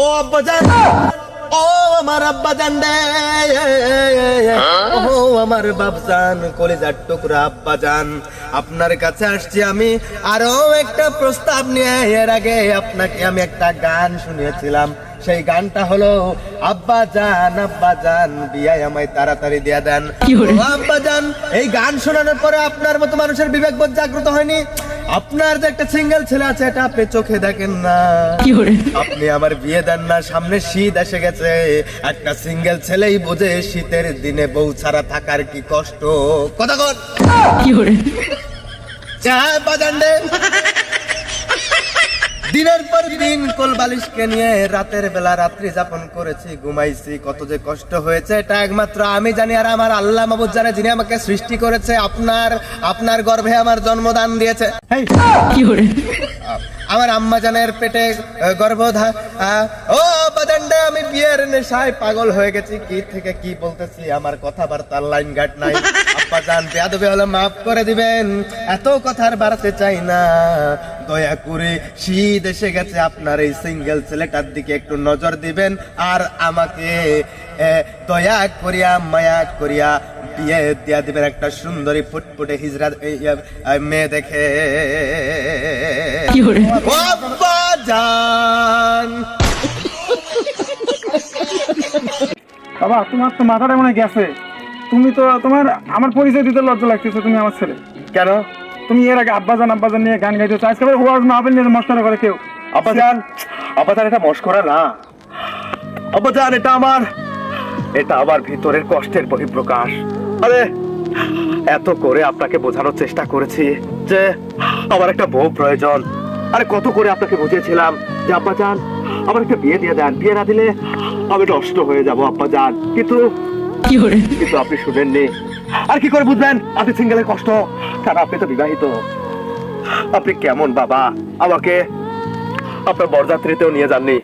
ও আব্বাজান, ও আমার আব্বাজান রে, ও আমার বাপজান, কলিজার টুকরা আব্বাজান, আপনার কাছে আসছি আমি আরো একটা প্রস্তাব নিয়ে। এর আগে আপনাকে আমি একটা গান শুনিয়েছিলাম, সেই গানটা হলো আব্বাজান আব্বাজান বিয়ায় আমায় তাড়াতাড়ি দিয়া দেন। আব্বাজান, এই গান শোনানোর পরে আপনার মতো মানুষের বিবেক বোধ জাগ্রত হয়নি? আপনার যে একটা সিঙ্গেল ছেলে আছে এটা আপনি চোখে দেখেন না, আপনি আমার বিয়ে দেন না। সামনে শীত এসে গেছে, একটা সিঙ্গেল ছেলেই বোঝে শীতের দিনে বউ ছাড়া থাকার কি কষ্ট। কথা কর বাজান রে, দিনের পর দিন কোল বালিশকে নিয়ে রাতের বেলা রাত্রি যাপন করেছি, ঘুমাইছি, কত যে কষ্ট হয়েছে এটা একমাত্র আমি জানি, আর আমার আল্লাহ মাবুদ জানে, যিনি আমাকে সৃষ্টি করেছে, আপনার গর্ভে আমার জন্মদান দিয়েছে। আমার আম্মা জানের পেটে ও বাজানডে, আমি বিয়ের নেশায় পাগল হয়ে গেছি। কি থেকে কি বলতেছি, আমার কথাবার্তার লাইন গাট নাই। আব্বা জান, বেয়াদবি হলে মাফ করে দিবেন, এত কথার বাড়াতে চাই না। দয়া করে শীত এসে গেছে, আপনার এই সিঙ্গেল ছেলেটার দিকে একটু নজর দিবেন, আর আমাকে দয়া করিয়া মায়া করিয়া বিয়ে দিয়া দিবেন একটা সুন্দরী ফুটফুটে হিজড়া মেয়ে দেখে। বাবা, তোমার তো মাথাটা মনে গেছে। তুমি তো আমার পরিচয় দিতে লজ্জা লাগতেছে। তুমি আমার ছেলে কেন? তুমি এর আগে আব্বাজান আব্বাজান নিয়ে গান গাইতেছো, আজকে ওয়াজ মাহফিল নিয়ে মস্করা করে কেউ। আব্বাজান এটা মস্করা না আব্বাজান, এটা আমার ভিতরের কষ্টের বহিঃপ্রকাশ। আরে এত করে আপনাকে বোঝানোর চেষ্টা করেছি যে আমার একটা বউ প্রয়োজন। আরে কত করে আপনাকে বুঝিয়েছিলাম যে আব্বাজান আমার একটা বিয়ে দিয়ে দেন, বিয়ে না দিলে আমি নষ্ট হয়ে যাবো আব্বাজান, কিন্তু আপনি শুনেননি। আর কি করে বুঝবেন আপনি সিঙ্গেলের কষ্ট? কারণ আপনি তো বিবাহিত। আপনি কেমন বাবা, আমাকে আপনার বরযাত্রীতেও নিয়ে যাননি।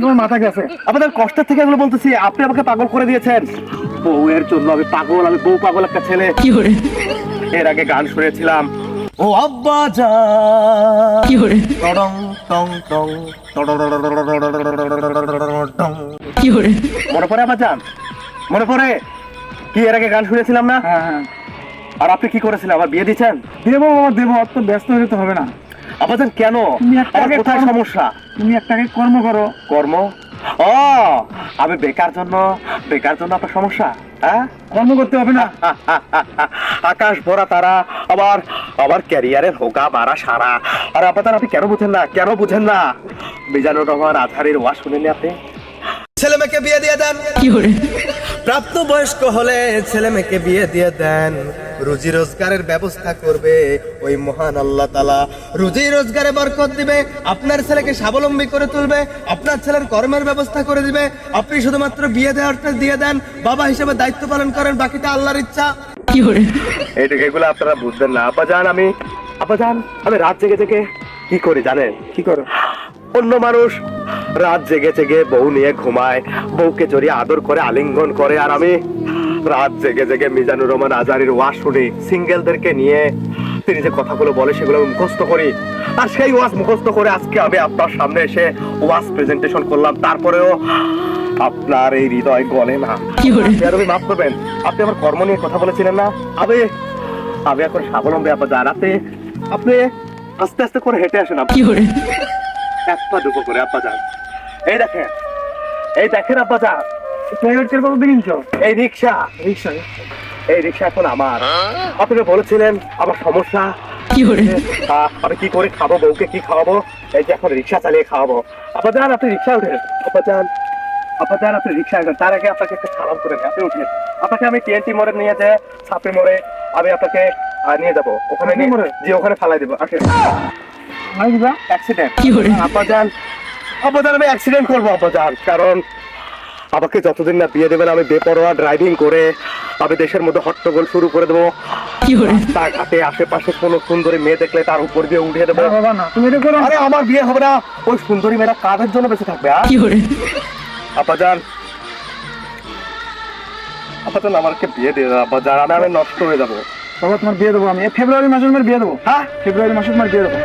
তোমার মাথা গেছে। আপনার কষ্টের থেকে এগুলো বলতেছি, আপনি আমাকে পাগল করে দিয়েছেন। বউয়ের জন্য আমি পাগল, আমি বউ পাগল একটা ছেলে। এর আগে গান শুনেছিলাম, ও আব্বাজান টং টং টং, মনে পড়ে আব্বাজান? মনে পড়ে কি এর আগে গান শুনেছিলাম না? হ্যাঁ। আর আপনি কি করেছিলেন? আমার বিয়ে দিচ্ছেন? দেবো অত ব্যস্ত হলে তো হবে না। আব্বাজান কেন? কোথায় সমস্যা? তুমি একটা কর্ম করো। কর্ম? ও, আমি বেকার জন্য আপনার সমস্যা? হ্যাঁ, কর্ম করতে হবে না? আকাশ ভরা তারা, আবার ক্যারিয়ারের হোগা মারা সারা। আর আব্বাজান আপনি কেন বুঝেন না? মিজানুর রহমান আজহারের ওয়াজ শুনেননি আপনি? ছেলে মেয়েকে বিয়ে দিয়ে দেন, প্রাপ্ত বয়স্ক হলে ছেলে মেয়েকে বিয়ে দিয়ে দেন, রুজি রোজগারের ব্যবস্থা করবে ওই মহান আল্লাহ তাআলা। রুজি রোজগারে বরকত দিবে, আপনার ছেলেকে স্বাবলম্বী করে তুলবে, আপনার ছেলের কর্মের ব্যবস্থা করে দিবে। আপনি শুধুমাত্র বিয়ে দেওয়ারটা দিয়ে দেন, বাবা হিসেবে দায়িত্ব পালন করেন, বাকিটা আল্লাহর ইচ্ছা। এগুলো আপনারা বুঝবেন না আব্বাজান। আমি রাত জেগে কি করি জানেন? কি করো? অন্য মানুষ রাত জেগে বউ নিয়ে ঘুমায়, বউকে জড়িয়ে আদর করে, আলিঙ্গন করে, আর আমি রাত জেগে মিজানুর রহমান আজহারীর ওয়াজ শুনি। সিঙ্গেলদেরকে নিয়ে তিনি যে কথাগুলো বলে সেগুলো আমি মুখস্থ করি, আর সেই ওয়াজ মুখস্থ করে আজকে আমি আপনার সামনে এসে ওয়াজ প্রেজেন্টেশন করলাম। তারপরেও আপনার এই হৃদয় গলে না। আপনি মাফ করবেন, আপনি আমার কর্ম নিয়ে কথা বলেছিলেন না? আমি এখন স্বাবলম্বী আব্বাজান। আপনি আস্তে আস্তে করে হেঁটে আসেন, এক পা দুপো করে আব্বাজান। এই দেখেন আব্বাজান, এই রিক্সা এখন আমার। আপনাকে বলেছিলেন আমার সমস্যা, আমি কি করে খাবো, বউকে কি খাওয়াবো, এই যে এখন রিক্সা চালিয়ে খাওয়াবো। আব্বাজান আপনি রিক্সা উঠেন, আব্বাজান আপনি রিক্সা উঠেন। তার আগে আপনাকে একটা সালাম করে আপনি উঠেন। আপনাকে আমি TNT মোড়ে নিয়ে যাই, ছাপড়ি মোড়ে আমি আপনাকে নিয়ে যাবো, ওখানে ওখানে ফালাই দেবো। আব্বাজান আমি অ্যাক্সিডেন্ট করবো আব্বাজান, কারণ আমাকে যতদিন না বিয়ে দেবেন আমি বেপরোয়া ড্রাইভিং করে আমি দেশের মধ্যে হট্টগোল শুরু করে দেবো। তার ঘাটে আশেপাশে কোনো সুন্দরী মেয়ে দেখলে তার উপর দিয়ে উঠিয়ে দেবো। আরে আমার বিয়ে হবে না, ওই সুন্দরী মেয়েরা কাদের জন্য বেঁচে থাকবে? আব্বাজান আমাকে বিয়ে দিয়ে দেবো আব্বাজান, আমি নষ্ট হয়ে যাবো। বাবা তোমার বিয়ে দেবো আমি ফেব্রুয়ারি মাসের বিয়ে দেবো। হ্যাঁ, ফেব্রুয়ারি মাসে তোমার বিয়ে দেবো।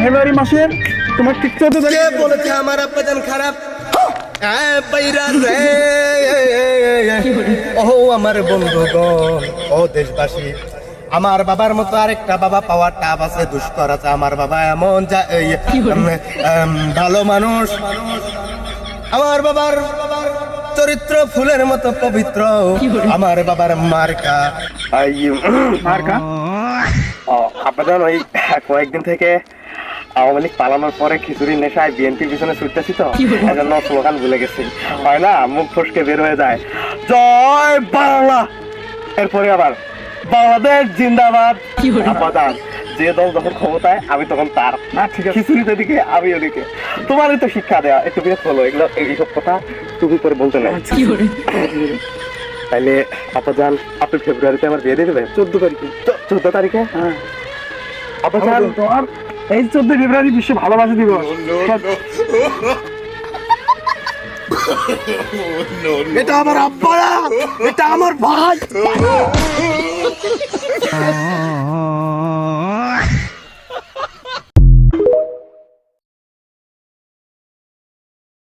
ফেব্রুয়ারি মাসের তোমার ঠিক 14 কে তারিখ বলেছে আমার আব্বাজান খারাপ? বাইরা রে ও আমার বন্ধুগণ, ও দেশবাসী, আমার বাবার মতো আরেকটা বাবা পাওয়ার টাপ আছে, দুষ্কর আছে। আমার বাবা এমন ভালো মানুষ। আমার বাবার চরিত্র ফুলের মতো পবিত্র। আমার বাবার মার্কা মার্কা আব্বাজান ওই কয়েকদিন থেকে আওয়ামী লীগ পালানোর পরে খিচুড়ির নেশায় বিএনপির পিছনে ছুটতেছি তো, এজন্য স্লোগান ভুলে গেছি। হয় না, মুখ ফসকে বের হয়ে যায়, জয় বাংলা, এরপরে আবার বাংলাদেশ জিন্দাবাদ। আব্বাজান যে দল যখন ক্ষমতায় আমি তখন তার। না ঠিক আছে খিচুড়িতে দিকে আমি ওদিকে। তোমারই তো শিক্ষা দেয়া, একটু বিরত হলো এগুলো, এইসব কথা তুমি করে বলতে নাই। তাইলে আব্বাজান আপনি ফেব্রুয়ারিতে আমার বিয়ে দিয়ে দেবেন? 14 তারিখে 14 তারিখে? হ্যাঁ আব্বাজান তোমার এই 14 ফেব্রুয়ারি বিশ্ব ভালোবাসা দিবস। এটা আমার আব্বা না, এটা আমার ভাই।